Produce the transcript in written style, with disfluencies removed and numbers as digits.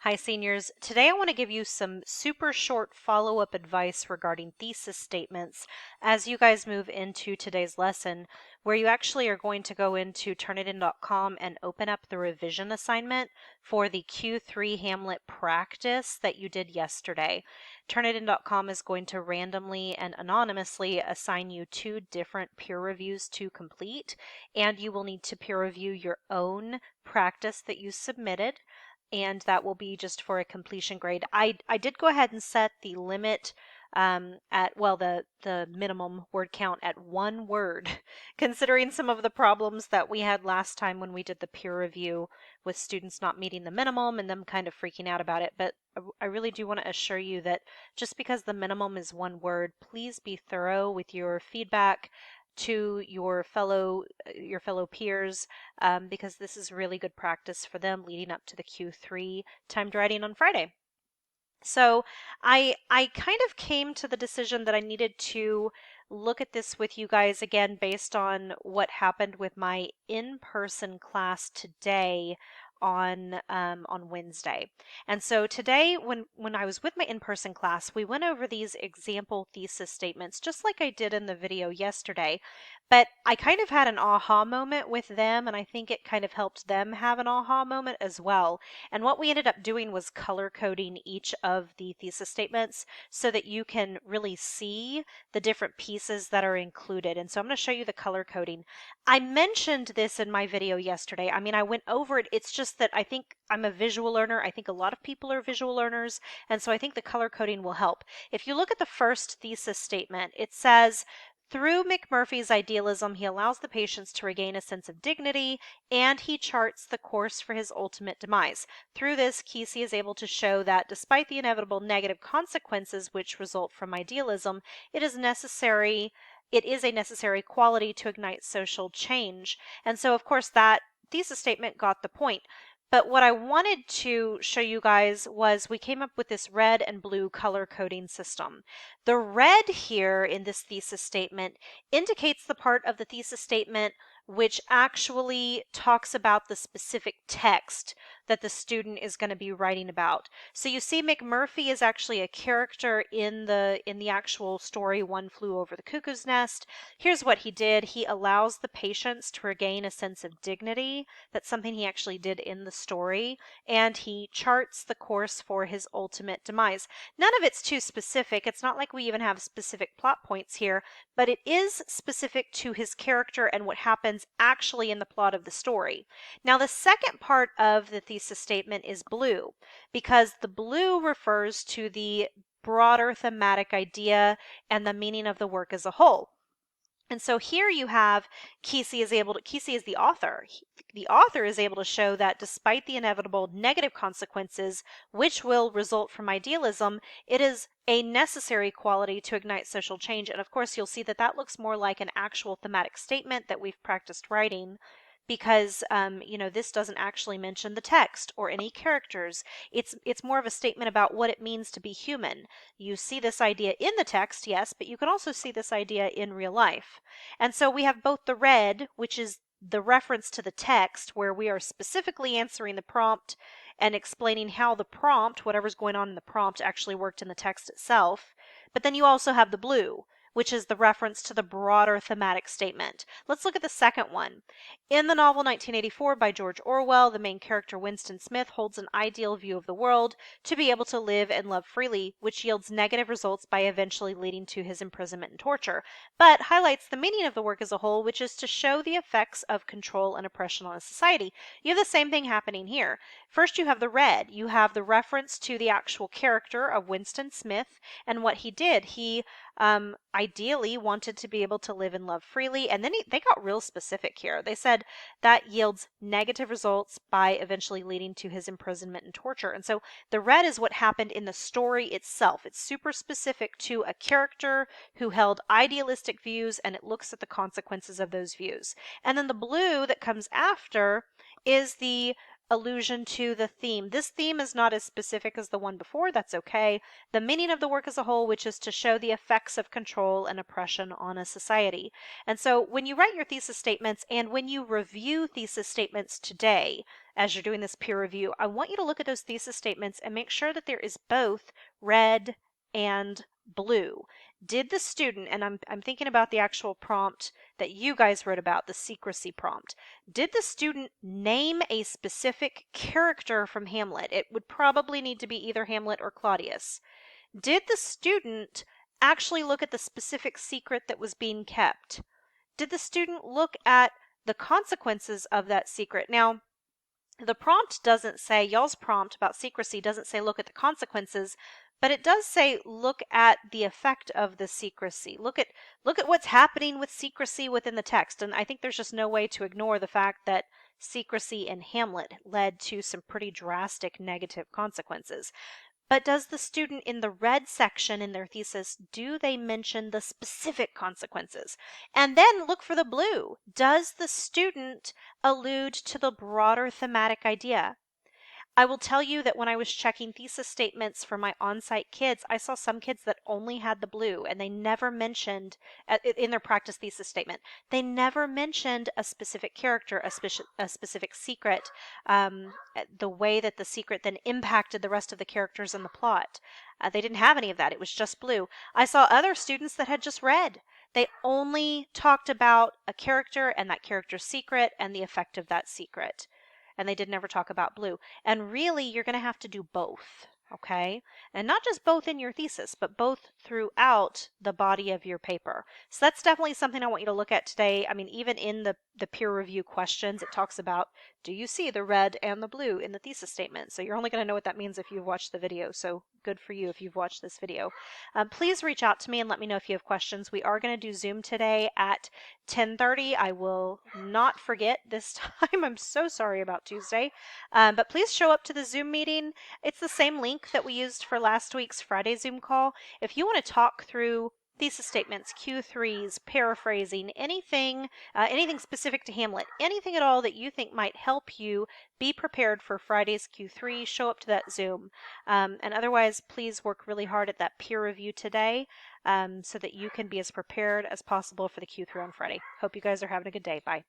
Hi, seniors. Today I want to give you some super short follow-up advice regarding thesis statements as you guys move into today's lesson, where you actually are going to go into Turnitin.com and open up the revision assignment for the Q3 Hamlet practice that you did yesterday. Turnitin.com is going to randomly and anonymously assign you 2 different peer reviews to complete, and you will need to peer review your own practice that you submitted, and that will be just for a completion grade. I did go ahead and set the limit at, well, the minimum word count at 1 word, considering some of the problems that we had last time when we did the peer review with students not meeting the minimum and them kind of freaking out about it. But I really do want to assure you that just because the minimum is 1 word, please be thorough with your feedback to your fellow peers, because this is really good practice for them leading up to the Q3 timed writing on Friday. So I kind of came to the decision that I needed to look at this with you guys again based on what happened with my in-person class today on Wednesday. And so today, when I was with my in-person class, we went over these example thesis statements just like I did in the video yesterday. But I kind of had an aha moment with them, and I think it kind of helped them have an aha moment as well. And what we ended up doing was color coding each of the thesis statements so that you can really see the different pieces that are included. And so I'm going to show you the color coding. I mentioned this in my video yesterday. I mean, I went over it. It's just that I think I'm a visual learner. I think a lot of people are visual learners. And so I think the color coding will help. If you look at the first thesis statement, it says, through McMurphy's idealism, he allows the patients to regain a sense of dignity, and he charts the course for his ultimate demise. Through this, Kesey is able to show that despite the inevitable negative consequences which result from idealism, it is a necessary quality to ignite social change. And so, of course, that thesis statement got the point. But what I wanted to show you guys was we came up with this red and blue color coding system. The red here in this thesis statement indicates the part of the thesis statement which actually talks about the specific text that the student is going to be writing about. So you see McMurphy is actually a character in the actual story, One Flew Over the Cuckoo's Nest. Here's what he did. He allows the patients to regain a sense of dignity. That's something he actually did in the story. And he charts the course for his ultimate demise. None of it's too specific. It's not like we even have specific plot points here, but it is specific to his character and what happens actually in the plot of the story. Now, the second part of the thesis statement is blue, because the blue refers to the broader thematic idea and the meaning of the work as a whole. And so here you have Kesey is the author. The author is able to show that despite the inevitable negative consequences which will result from idealism, it is a necessary quality to ignite social change. And of course, you'll see that that looks more like an actual thematic statement that we've practiced writing, because this doesn't actually mention the text or any characters. It's more of a statement about what it means to be human. You see this idea in the text, yes, but you can also see this idea in real life. And so we have both the red, which is the reference to the text, where we are specifically answering the prompt and explaining how the prompt, whatever's going on in the prompt, actually worked in the text itself. But then you also have the blue, which is the reference to the broader thematic statement. Let's look at the second one. In the novel 1984 by George Orwell, the main character Winston Smith holds an ideal view of the world to be able to live and love freely, which yields negative results by eventually leading to his imprisonment and torture, but highlights the meaning of the work as a whole, which is to show the effects of control and oppression on a society. You have the same thing happening here. First, you have the red. You have the reference to the actual character of Winston Smith and what he did. He ideally wanted to be able to live and love freely, and then they got real specific here. They said that yields negative results by eventually leading to his imprisonment and torture. And so the red is what happened in the story itself. It's super specific to a character who held idealistic views, and it looks at the consequences of those views. And then the blue that comes after is the allusion to the theme. This theme is not as specific as the one before. That's okay. The meaning of the work as a whole, which is to show the effects of control and oppression on a society. And so when you write your thesis statements and when you review thesis statements today, as you're doing this peer review, I want you to look at those thesis statements and make sure that there is both red and blue. Did the student, and I'm thinking about the actual prompt that you guys wrote about, the secrecy prompt, did the student name a specific character from Hamlet? It would probably need to be either Hamlet or Claudius. Did the student actually look at the specific secret that was being kept? Did the student look at the consequences of that secret? Now, the prompt doesn't say, y'all's prompt about secrecy doesn't say look at the consequences, but it does say look at the effect of the secrecy. Look at what's happening with secrecy within the text. And I think there's just no way to ignore the fact that secrecy in Hamlet led to some pretty drastic negative consequences. But does the student in the red section in their thesis, do they mention the specific consequences? And then look for the blue. Does the student allude to the broader thematic idea? I will tell you that when I was checking thesis statements for my on-site kids, I saw some kids that only had the blue, and they never mentioned, in their practice thesis statement, they never mentioned a specific character, a specific secret, the way that the secret then impacted the rest of the characters in the plot. They didn't have any of that. It was just blue. I saw other students that had just red. They only talked about a character and that character's secret and the effect of that secret. And they did never talk about blue. And really, you're going to have to do both, okay? And not just both in your thesis, but both throughout the body of your paper. So that's definitely something I want you to look at today. I mean, even in the peer review questions, it talks about, do you see the red and the blue in the thesis statement? So you're only going to know what that means if you've watched the video. So good for you if you've watched this video. Please reach out to me and let me know if you have questions. We are going to do Zoom today at 10:30. I will not forget this time. I'm so sorry about Tuesday. But please show up to the Zoom meeting. It's the same link that we used for last week's Friday Zoom call. If you want to talk through thesis statements, Q3s, paraphrasing, anything specific to Hamlet, anything at all that you think might help you be prepared for Friday's Q3, show up to that Zoom. And otherwise, please work really hard at that peer review today so that you can be as prepared as possible for the Q3 on Friday. Hope you guys are having a good day. Bye.